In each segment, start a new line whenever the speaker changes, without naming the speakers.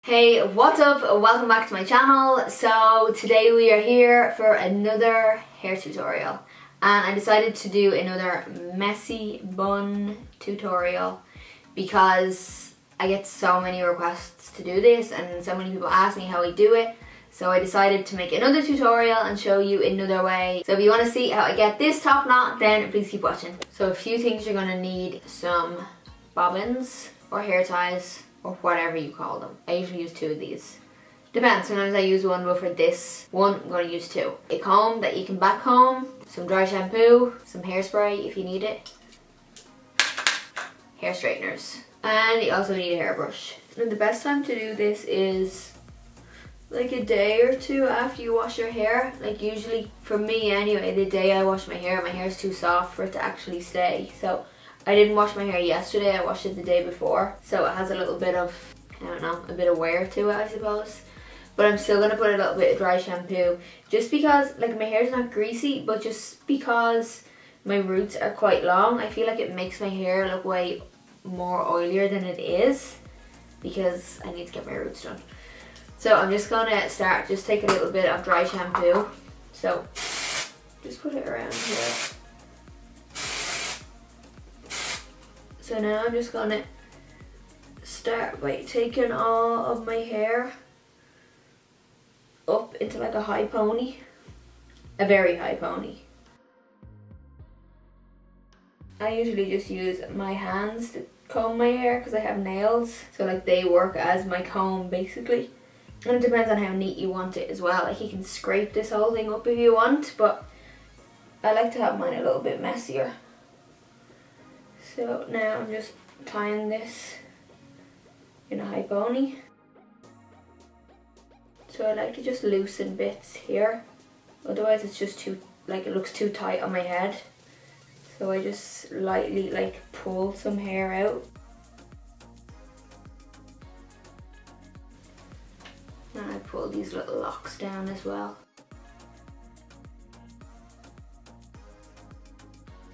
Hey, what's up? Welcome back to my channel. So today we are here for another hair tutorial, and I decided to do another messy bun tutorial because I get so many requests to do this and so many people ask me how I do it. So I decided to make another tutorial and show you another way. So if you want to see how I get this top knot, then please keep watching. So a few things you're going to need: some bobbins or hair ties, or whatever you call them. I usually use 2 of these. Depends, sometimes I use one, but for this one I'm going to use 2. A comb that you can back comb, some dry shampoo, some hairspray if you need it, hair straighteners, and you also need a hairbrush. And the best time to do this is like a day or 2 after you wash your hair. Like usually, for me anyway, the day I wash my hair is too soft for it to actually stay. So I didn't wash my hair yesterday, I washed it the day before. So it has a little bit of, I don't know, a bit of wear to it, I suppose. But I'm still going to put a little bit of dry shampoo. Just because, like, my hair's not greasy, but just because my roots are quite long, I feel like it makes my hair look way more oilier than it is. Because I need to get my roots done. So I'm just going to start, just take a little bit of dry shampoo. So just put it around here. So now I'm just gonna start by taking all of my hair up into like a high pony, a very high pony. I usually just use my hands to comb my hair because I have nails, so like they work as my comb basically. And it depends on how neat you want it as well. Like you can scrape this whole thing up if you want, but I like to have mine a little bit messier. So now I'm just tying this in a high pony. So I like to just loosen bits here, otherwise it's just too, like it looks too tight on my head. So I just lightly like pull some hair out. And I pull these little locks down as well.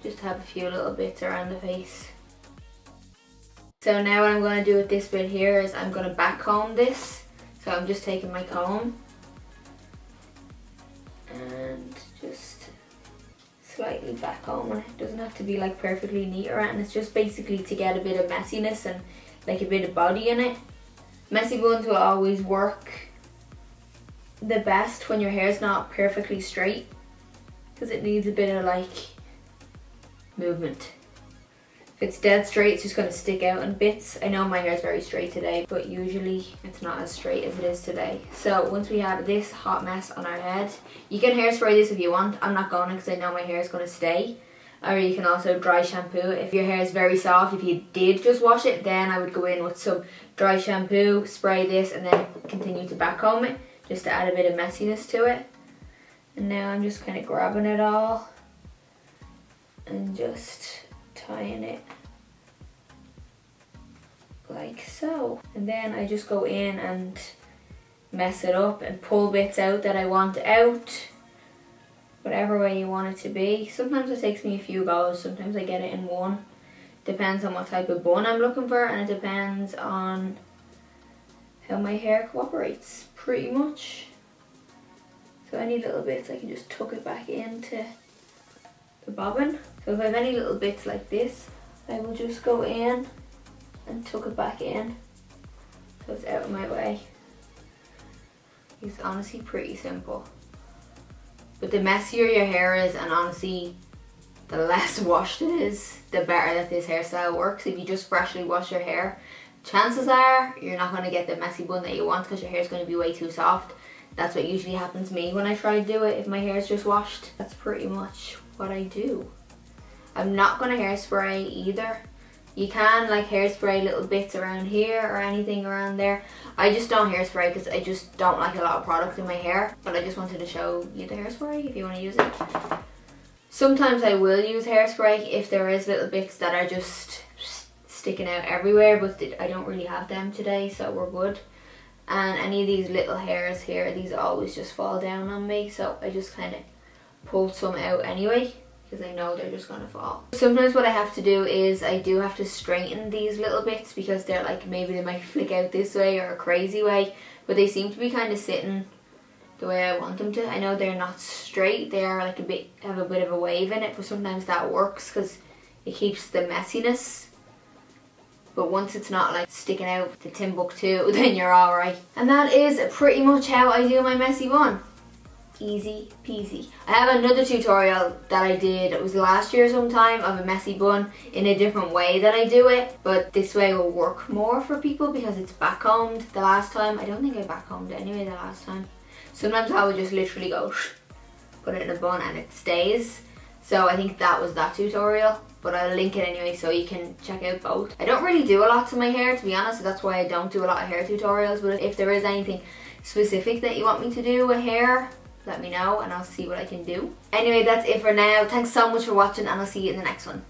Just have a few little bits around the face. So now what I'm going to do with this bit here is I'm going to back comb this. So I'm just taking my comb and just slightly back combing. It doesn't have to be like perfectly neat or anything. It's just basically to get a bit of messiness and like a bit of body in it. Messy buns will always work the best when your hair's not perfectly straight, because it needs a bit of like movement. If it's dead straight, it's just going to stick out in bits. I know my hair is very straight today, but usually it's not as straight as it is today. So once we have this hot mess on our head, you can hairspray this if you want. I'm not going to because I know my hair is going to stay. Or you can also dry shampoo. If your hair is very soft, if you did just wash it, then I would go in with some dry shampoo, spray this, and then continue to back comb it, just to add a bit of messiness to it. And now I'm just kind of grabbing it all and just tying it like so. And then I just go in and mess it up and pull bits out that I want out, whatever way you want it to be. Sometimes it takes me a few goes, sometimes I get it in one. Depends on what type of bun I'm looking for, and it depends on how my hair cooperates, pretty much. So any little bits, I can just tuck it back into the bobbin. So if I have any little bits like this, I will just go in and tuck it back in so it's out of my way. It's honestly pretty simple. But the messier your hair is, and honestly the less washed it is, the better that this hairstyle works. If you just freshly wash your hair, chances are you're not going to get the messy bun that you want because your hair is going to be way too soft. That's what usually happens to me when I try to do it if my hair is just washed. That's pretty much what I do. I'm not going to hairspray either. You can like hairspray little bits around here or anything around there. I just don't hairspray because I just don't like a lot of product in my hair. But I just wanted to show you the hairspray if you want to use it. Sometimes I will use hairspray if there is little bits that are just sticking out everywhere, but I don't really have them today, so we're good. And any of these little hairs here, these always just fall down on me, so I just kind of pull some out anyway. because I know they're just gonna fall. Sometimes what I have to do is I do have to straighten these little bits because they're like, maybe they might flick out this way or a crazy way, but they seem to be kind of sitting the way I want them to. I know they're not straight, they are like have a bit of a wave in it, but sometimes that works because it keeps the messiness. But once it's not like sticking out to Timbuktu, then you're alright. And that is pretty much how I do my messy bun. Easy peasy. I have another tutorial that I did, it was last year sometime, of a messy bun in a different way that I do it, but this way will work more for people because it's backcombed. The last time, I don't think I backcombed it anyway the last time. Sometimes I would just literally go put it in a bun and it stays. So I think that was that tutorial, but I'll link it anyway so you can check out both. I don't really do a lot to my hair, to be honest, so that's why I don't do a lot of hair tutorials, but if there is anything specific that you want me to do with hair, let me know and I'll see what I can do. Anyway, that's it for now. Thanks so much for watching and I'll see you in the next one.